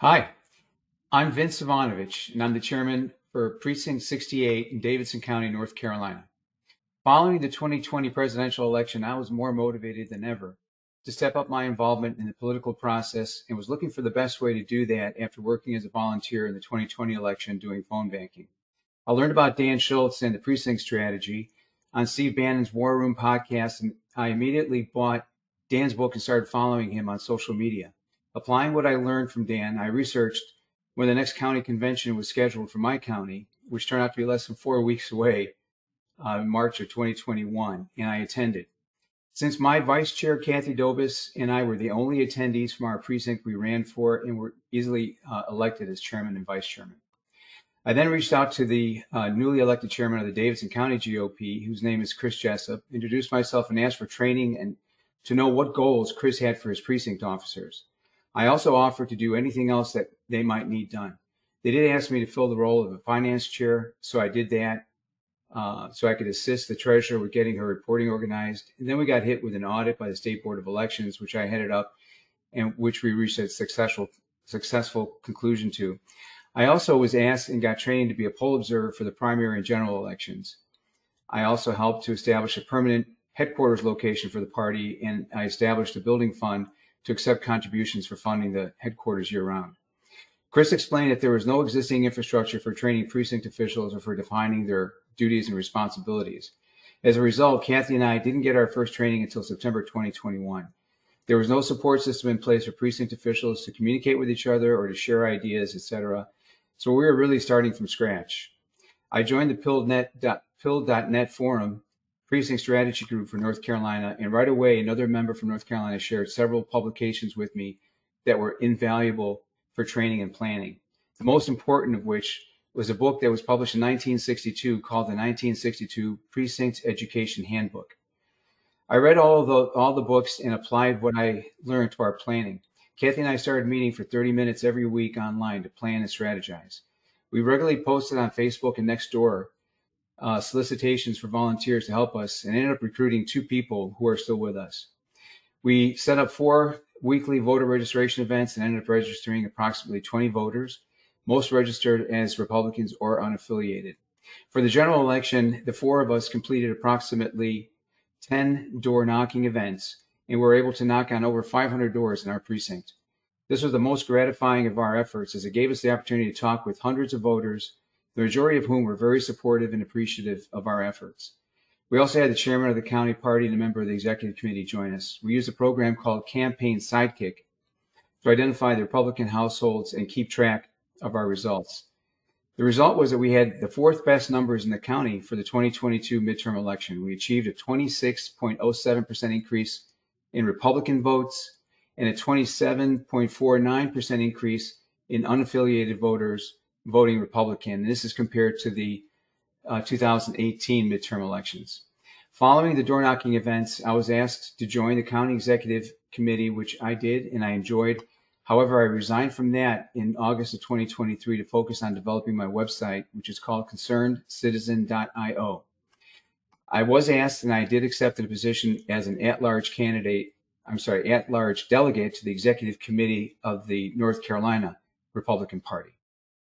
Hi, I'm Vince Ivanovich, and I'm the chairman for Precinct 68 in Davidson County, North Carolina. Following the 2020 presidential election, I was more motivated than ever to step up my involvement in the political process and was looking for the best way to do that after working as a volunteer in the 2020 election doing phone banking. I learned about Dan Schultz and the precinct strategy on Steve Bannon's War Room podcast, and I immediately bought Dan's book and started following him on social media. Applying what I learned from Dan, I researched when the next county convention was scheduled for my county, which turned out to be less than 4 weeks away, in March of 2021, and I attended. Since my vice chair, Kathy Dobis, and I were the only attendees from our precinct, we ran for and were easily elected as chairman and vice chairman. I then reached out to the newly elected chairman of the Davidson County GOP, whose name is Chris Jessup, introduced myself and asked for training and to know what goals Chris had for his precinct officers. I also offered to do anything else that they might need done. They did ask me to fill the role of a finance chair, so I did that so I could assist the treasurer with getting her reporting organized. And then we got hit with an audit by the State Board of Elections, which I headed up and which we reached a successful conclusion to. I also was asked and got trained to be a poll observer for the primary and general elections. I also helped to establish a permanent headquarters location for the party, and I established a building fund to accept contributions for funding the headquarters year-round. Chris explained that there was no existing infrastructure for training precinct officials or for defining their duties and responsibilities. As a result, Kathy and I didn't get our first training until September 2021. There was no support system in place for precinct officials to communicate with each other or to share ideas, etc. So we were really starting from scratch. I joined the Pill.net forum precinct strategy group for North Carolina, and right away another member from North Carolina shared several publications with me that were invaluable for training and planning. The most important of which was a book that was published in 1962 called the 1962 Precinct Education Handbook. I read all the books and applied what I learned to our planning. Kathy and I started meeting for 30 minutes every week online to plan and strategize. We regularly posted on Facebook and Nextdoor solicitations for volunteers to help us, and ended up recruiting 2 people who are still with us. We set up 4 weekly voter registration events and ended up registering approximately 20 voters, most registered as Republicans or unaffiliated. For the general election, the 4 of us completed approximately 10 door knocking events, and were able to knock on over 500 doors in our precinct. This was the most gratifying of our efforts, as it gave us the opportunity to talk with hundreds of voters, the majority of whom were very supportive and appreciative of our efforts. We also had the chairman of the county party and a member of the executive committee join us. We used a program called Campaign Sidekick to identify the Republican households and keep track of our results. The result was that we had the 4th best numbers in the county for the 2022 midterm election. We achieved a 26.07% increase in Republican votes and a 27.49% increase in unaffiliated voters voting Republican. And this is compared to the 2018 midterm elections. Following the door knocking events, I was asked to join the county executive committee, which I did and I enjoyed. However, I resigned from that in August of 2023 to focus on developing my website, which is called concernedcitizen.io. I was asked, and I did accept the position as an at-large delegate to the executive committee of the North Carolina Republican Party.